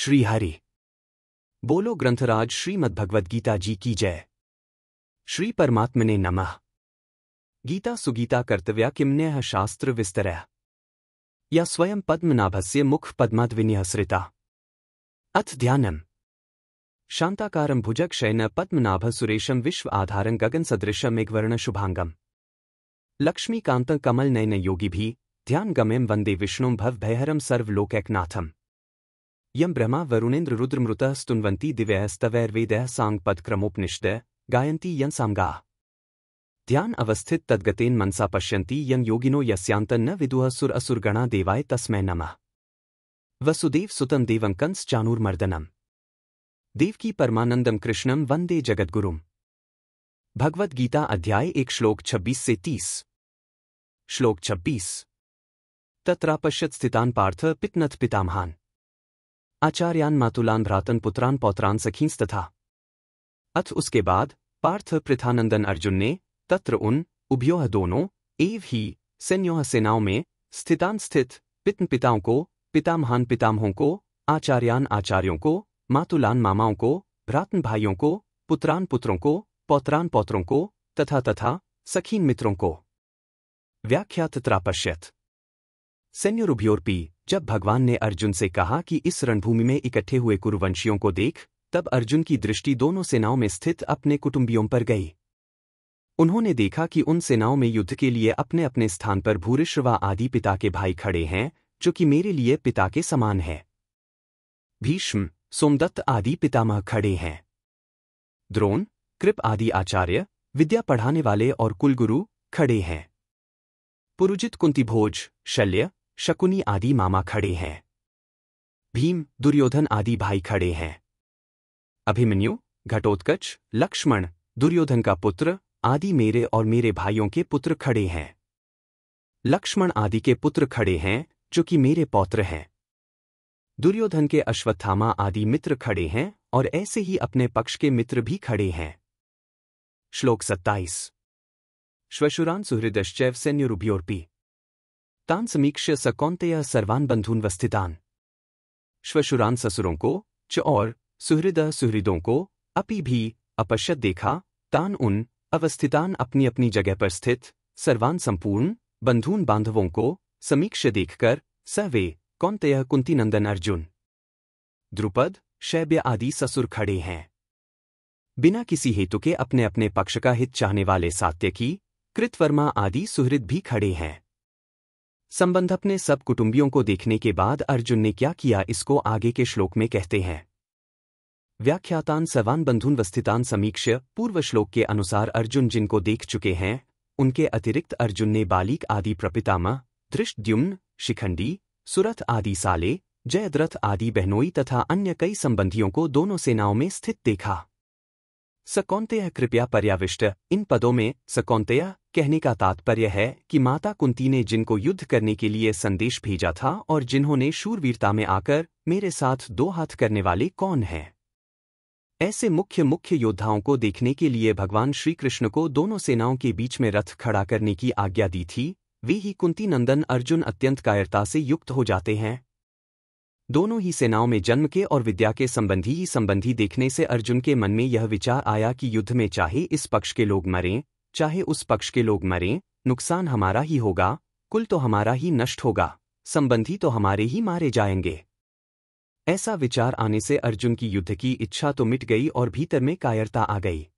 श्री हरि बोलो ग्रंथराज श्रीमद्भगवद्गीता जी की जय। श्री परमात्मने नमः। गीता सुगीता कर्तव्या किमन्यः शास्त्र विस्तरः या स्वयं पद्मनाभस्य मुख पद्माद्विन्यसृता। अथ ध्यानम्। शांताकारं भुजगशयनं पद्मनाभ सुरेशं विश्व आधारं गगन सदृशं मेघवर्ण शुभांगम लक्ष्मीकान्तं कमलनयन योगिभिः ध्यान गम्यं वन्दे विष्णुं भवभयहरं सर्वलोकैकनाथम्। यं ब्रह्मा वरुणेन्द्र रुद्रमृतः स्तुन्वन्ति दिव्यस्तवैर्वेदैः साङ्गपदक्रमोपनिषदः गायन्ति यं सामगाः। ध्यान अवस्थित तद्गतेन मनसा पश्यन्ति यं योगिनो यस्यान्तं न विदुः सुर असुरगणा देवाय तस्मै नमः। वसुदेव सुतं देवं कंस चाणूरमर्दनम् देवकी परमानंदम कृष्णं वंदे जगद्गुरुम्। भगवद गीता अध्याय 1 श्लोक 26 से 30। श्लोक 26। तत्रापश्यत् स्थितान् पार्थ पितनथ पितामहान् आचार्यान् मातुलान् भ्रातन् पुत्रान् पौत्रान् सखींस्तथा। अथ उसके बाद पार्थ पृथानंदन अर्जुन ने तत्र उन उभयोः दोनों एव ही सैन्योः सेनाओं में स्थितान स्थित पितन पिताओं को पितामहान पितामहों को आचार्यान आचार्यों को मातुलान मामाओं को भ्रातन भाइयों को पुत्रान पुत्रों को पौत्रान पौत्रों को तथा तथा सखीन मित्रों को। व्याख्या तत्रापश्यत् सैन्योरुभयोरपि। जब भगवान ने अर्जुन से कहा कि इस रणभूमि में इकट्ठे हुए कुरुवंशियों को देख, तब अर्जुन की दृष्टि दोनों सेनाओं में स्थित अपने कुटुंबियों पर गई। उन्होंने देखा कि उन सेनाओं में युद्ध के लिए अपने अपने स्थान पर भूरिश्रवा आदि पिता के भाई खड़े हैं, जो कि मेरे लिए पिता के समान है। भीष्म सोमदत्त आदि पितामह खड़े हैं। द्रोण कृप आदि आचार्य विद्या पढ़ाने वाले और कुलगुरु खड़े हैं। पुरुजित कुंतीभोज शल्य शकुनी आदि मामा खड़े हैं। भीम दुर्योधन आदि भाई खड़े हैं। अभिमन्यु घटोत्कच लक्ष्मण दुर्योधन का पुत्र आदि मेरे और मेरे भाइयों के पुत्र खड़े हैं। लक्ष्मण आदि के पुत्र खड़े हैं, जो कि मेरे पौत्र हैं। दुर्योधन के अश्वत्थामा आदि मित्र खड़े हैं, और ऐसे ही अपने पक्ष के मित्र भी खड़े हैं। श्लोक 27। श्वशुरान् सुहृदश्चैव सैन्योरुभयोरपि तान् समीक्ष्य स कौन्तेयः सर्वान् बन्धून्वस्थितान्। श्वशुरान ससुरों को च और सुहृद सुहृदों को अपि भी अपश्यत देखा, तान उन अवस्थितान अपनी अपनी जगह पर स्थित सर्वान संपूर्ण बंधून बांधवों को समीक्ष्य देखकर स वे कौन्तेयः कुंतीनंदन अर्जुन द्रुपद शैब्य आदि ससुर खड़े हैं। बिना किसी हेतु के अपने अपने पक्ष का हित चाहने वाले सात्यकी कृतवर्मा आदि सुहृद भी खड़े हैं। संबंध अपने सब कुटुंबियों को देखने के बाद अर्जुन ने क्या किया, इसको आगे के श्लोक में कहते हैं। व्याख्यातान सर्वान बंधून्वस्थितान समीक्ष्य। पूर्व श्लोक के अनुसार अर्जुन जिनको देख चुके हैं, उनके अतिरिक्त अर्जुन ने बालीक आदि प्रपितामह धृष्टद्युम्न शिखंडी सुरथ आदि साले जयद्रथ आदि बहनोई तथा अन्य कई संबंधियों को दोनों सेनाओं में स्थित देखा। स कौन्तेयः कृपया पर्याविष्ट। इन पदों में स कौन्तेयः कहने का तात्पर्य है कि माता कुंती ने जिनको युद्ध करने के लिए संदेश भेजा था और जिन्होंने शूरवीरता में आकर मेरे साथ दो हाथ करने वाले कौन हैं। ऐसे मुख्य योद्धाओं को देखने के लिए भगवान श्री कृष्ण को दोनों सेनाओं के बीच में रथ खड़ा करने की आज्ञा दी थी। वे ही कुंती नंदन अर्जुन अत्यंत कायरता से युक्त हो जाते हैं। दोनों ही सेनाओं में जन्म के और विद्या के संबंधी देखने से अर्जुन के मन में यह विचार आया कि युद्ध में चाहे इस पक्ष के लोग मरें चाहे उस पक्ष के लोग मरें, नुकसान हमारा ही होगा, कुल तो हमारा ही नष्ट होगा, संबंधी तो हमारे ही मारे जाएंगे। ऐसा विचार आने से अर्जुन की युद्ध की इच्छा तो मिट गई और भीतर में कायरता आ गई।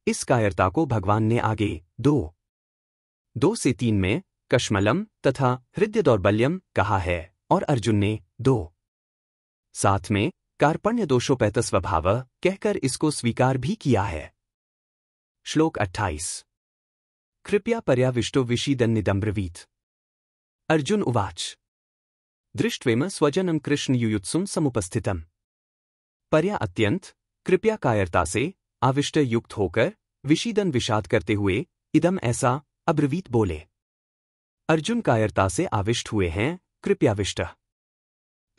इस कायरता को भगवान ने आगे 2 से 3 में कश्मलम तथा हृदय दौर्बल्यम कहा है, और अर्जुन ने 2:7 में कार्पण्य दोषोपैत स्वभाव कहकर इसको स्वीकार भी किया है। श्लोक 28। कृपया पर्याविष्टो विषीदन् निदम्ब्रवीत्। अर्जुन उवाच दृष्ट्वेम स्वजनं कृष्ण युयुत्सुं समुपस्थितम्। पर्या अत्यंत कृपया कायरता से आविष्ट युक्त होकर विषीदन विषाद करते हुए इदम ऐसा अब्रवीत बोले। अर्जुन कायरता से आविष्ट हुए हैं, कृपयाविष्ट।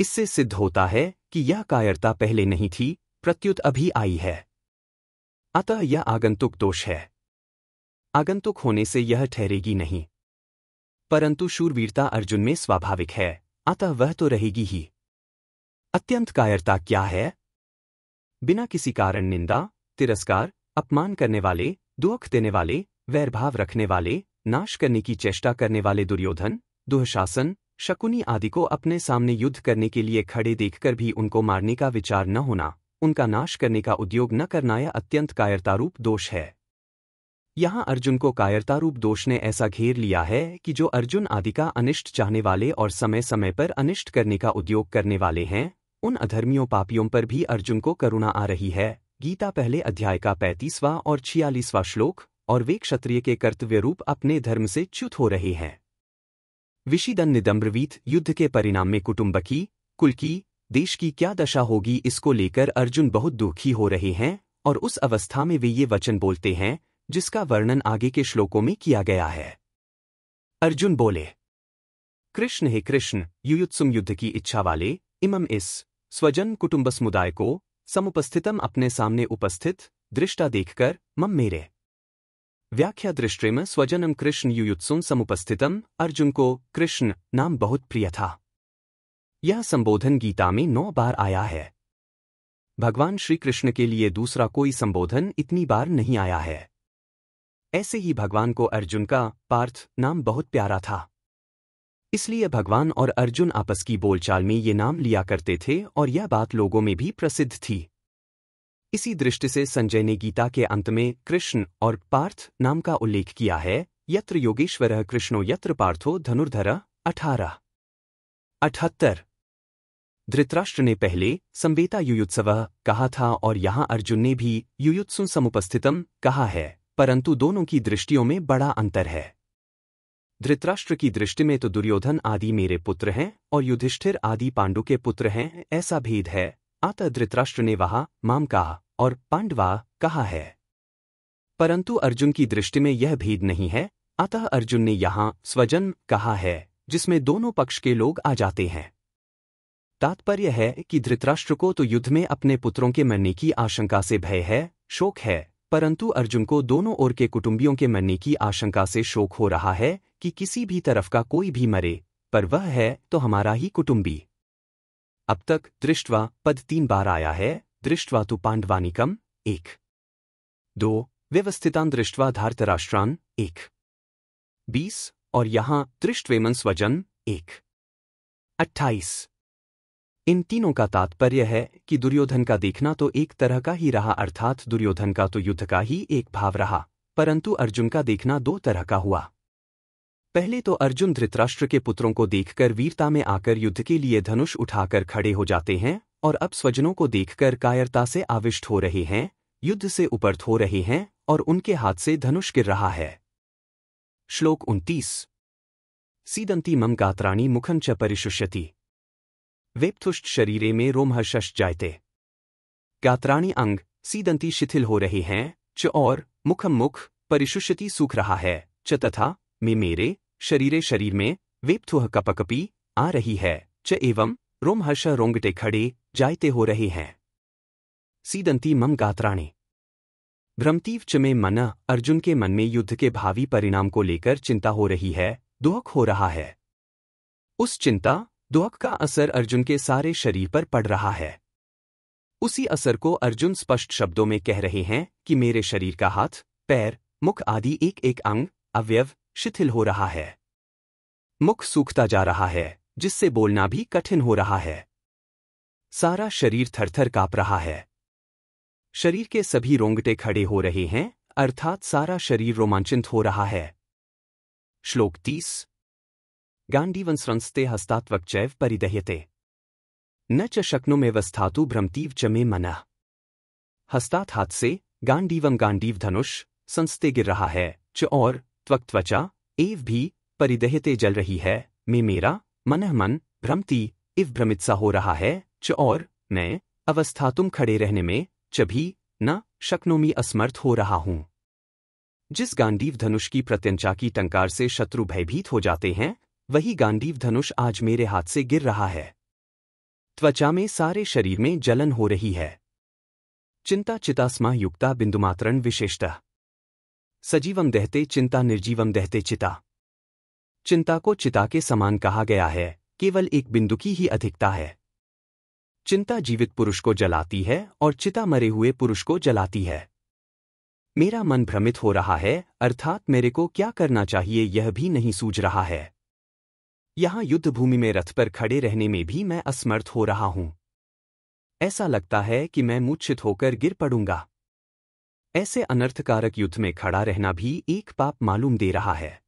इससे सिद्ध होता है कि यह कायरता पहले नहीं थी, प्रत्युत अभी आई है। अतः यह आगंतुक दोष है। आगंतुक होने से यह ठहरेगी नहीं, परंतु शूरवीरता अर्जुन में स्वाभाविक है, अतः वह तो रहेगी ही। अत्यंत कायरता क्या है? बिना किसी कारण निंदा, तिरस्कार, अपमान करने वाले, दुख देने वाले, वैरभाव रखने वाले, नाश करने की चेष्टा करने वाले दुर्योधन, दुःशासन, शकुनी आदि को अपने सामने युद्ध करने के लिए खड़े देखकर भी उनको मारने का विचार न होना, उनका नाश करने का उद्योग न करना यह अत्यंत कायरतारूप दोष है। यहाँ अर्जुन को कायरतारूप दोष ने ऐसा घेर लिया है कि जो अर्जुन आदि का अनिष्ट चाहने वाले और समय समय पर अनिष्ट करने का उद्योग करने वाले हैं, उन अधर्मियों पापियों पर भी अर्जुन को करुणा आ रही है। गीता पहले अध्याय का 35वां और 46वां श्लोक। और वे क्षत्रिय के कर्तव्य रूप अपने धर्म से च्युत हो रहे हैं। विषिदन निदम्रवीत युद्ध के परिणाम में कुटुंब की, कुल की, देश की क्या दशा होगी, इसको लेकर अर्जुन बहुत दुखी हो रहे हैं और उस अवस्था में वे ये वचन बोलते हैं जिसका वर्णन आगे के श्लोकों में किया गया है। अर्जुन बोले, कृष्ण हे कृष्ण, युयुत्सुम युद्ध की इच्छा वाले, इमम इस स्वजन कुटुंब समुदाय को समुपस्थितम अपने सामने उपस्थित दृष्टा देखकर मम मेरे। व्याख्या दृष्टिम स्वजनम कृष्ण युयुत्सुम समुपस्थितम। अर्जुन को कृष्ण नाम बहुत प्रिय था। यह संबोधन गीता में 9 बार आया है। भगवान श्री कृष्ण के लिए दूसरा कोई संबोधन इतनी बार नहीं आया है। ऐसे ही भगवान को अर्जुन का पार्थ नाम बहुत प्यारा था। इसलिए भगवान और अर्जुन आपस की बोलचाल में ये नाम लिया करते थे और यह बात लोगों में भी प्रसिद्ध थी। इसी दृष्टि से संजय ने गीता के अंत में कृष्ण और पार्थ नाम का उल्लेख किया है। यत्र योगेश्वरः कृष्णो यत्र पार्थो धनुर्धरः। 1878। धृतराष्ट्र ने पहले संवेता युयुत्सवः कहा था और यहाँ अर्जुन ने भी युयुत्सु समुपस्थितम कहा है, परंतु दोनों की दृष्टियों में बड़ा अंतर है। धृतराष्ट्र की दृष्टि में तो दुर्योधन आदि मेरे पुत्र हैं और युधिष्ठिर आदि पांडु के पुत्र हैं, ऐसा भेद है। अतः धृतराष्ट्र ने वहाँ माम कहा और पांडवा कहा है, परंतु अर्जुन की दृष्टि में यह भेद नहीं है। अतः अर्जुन ने यहाँ स्वजन कहा है, जिसमें दोनों पक्ष के लोग आ जाते हैं। तात्पर्य है कि धृतराष्ट्र को तो युद्ध में अपने पुत्रों के मरने की आशंका से भय है, शोक है, परंतु अर्जुन को दोनों ओर के कुटुंबियों के मरने की आशंका से शोक हो रहा है कि किसी भी तरफ का कोई भी मरे, पर वह है तो हमारा ही कुटुंबी। अब तक दृष्ट्वा पद 3 बार आया है। दृष्ट्वा तु पांडवानिकम 1, 2 व्यवस्थितान दृष्ट्वा धार्तराष्ट्रान 1, 20 और यहाँ दृष्ट्वेमन स्वजन 1, 28। इन तीनों का तात्पर्य है कि दुर्योधन का देखना तो एक तरह का ही रहा, अर्थात दुर्योधन का तो युद्ध का ही एक भाव रहा, परंतु अर्जुन का देखना 2 तरह का हुआ। पहले तो अर्जुन धृतराष्ट्र के पुत्रों को देखकर वीरता में आकर युद्ध के लिए धनुष उठाकर खड़े हो जाते हैं और अब स्वजनों को देखकर कायरता से आविष्ट हो रहे हैं, युद्ध से उपरत हो रहे हैं और उनके हाथ से धनुष गिर रहा है। श्लोक 29। सीदंती मम गात्राणि मुखं च परिशुष्यति वेप्तुष्ट शरीरे में रोमहर्षश् जायते। गात्राणि अंग सीदंती शिथिल हो रहे हैं, च और मुखम मुख परिशुष्यति सूख रहा है, च तथा में मेरे शरीरे शरीर में वेप्तुः कपकपी आ रही है, च एवं रोमहर्ष रोंगटे खड़े जायते हो रहे हैं। सीदंती मम गात्राणि भ्रमतीव च में मन। अर्जुन के मन में युद्ध के भावी परिणाम को लेकर चिंता हो रही है, दुख हो रहा है। उस चिंता दुख का असर अर्जुन के सारे शरीर पर पड़ रहा है। उसी असर को अर्जुन स्पष्ट शब्दों में कह रहे हैं कि मेरे शरीर का हाथ, पैर, मुख आदि एक एक अंग अवयव शिथिल हो रहा है। मुख सूखता जा रहा है, जिससे बोलना भी कठिन हो रहा है। सारा शरीर थरथर कांप रहा है। शरीर के सभी रोंगटे खड़े हो रहे हैं, अर्थात सारा शरीर रोमांचित हो रहा है। श्लोक 30। गांडीवं संस्ते हस्तात्वक्चैव परिदह्यते न च शक्नुमेव स्थातु भ्रमतीव च मे मनः। हस्तात हाथ से, गांडीवम गांडीव धनुष, संस्ते गिर रहा है, च और त्वचा एव भी परिदह्यते जल रही है, में मेरा मनः मन भ्रमती इव भ्रमित सा हो रहा है, च और मैं अवस्थातुम खड़े रहने में, च भी न शक्नोमी असमर्थ हो रहा हूं। जिस गांडीव धनुष की प्रत्यंचा की टंकार से शत्रु भयभीत हो जाते हैं, वही गांडीव धनुष आज मेरे हाथ से गिर रहा है। त्वचा में सारे शरीर में जलन हो रही है। चिंता चितास्मा युक्ता बिंदुमात्रण विशेषतः सजीवम दहते चिंता निर्जीवम दहते चिता। चिंता को चिता के समान कहा गया है, केवल एक बिंदु की ही अधिकता है। चिंता जीवित पुरुष को जलाती है और चिता मरे हुए पुरुष को जलाती है। मेरा मन भ्रमित हो रहा है, अर्थात मेरे को क्या करना चाहिए यह भी नहीं सूझ रहा है। यहाँ युद्धभूमि में रथ पर खड़े रहने में भी मैं असमर्थ हो रहा हूँ। ऐसा लगता है कि मैं मूर्छित होकर गिर पड़ूंगा। ऐसे अनर्थकारक युद्ध में खड़ा रहना भी एक पाप मालूम दे रहा है।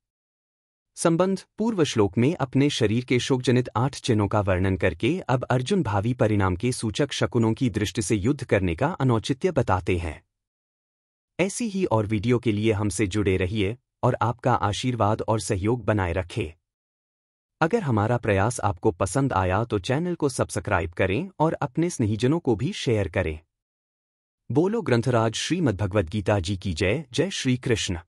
संबंध पूर्व श्लोक में अपने शरीर के शोकजनित 8 चिन्हों का वर्णन करके अब अर्जुन भावी परिणाम के सूचक शकुनों की दृष्टि से युद्ध करने का अनौचित्य बताते हैं। ऐसी ही और वीडियो के लिए हमसे जुड़े रहिए और आपका आशीर्वाद और सहयोग बनाए रखें। अगर हमारा प्रयास आपको पसंद आया तो चैनल को सब्सक्राइब करें और अपने स्नेहीजनों को भी शेयर करें। बोलो ग्रंथराज श्रीमद्भगवद्गीता जी की जय। जय श्री कृष्ण।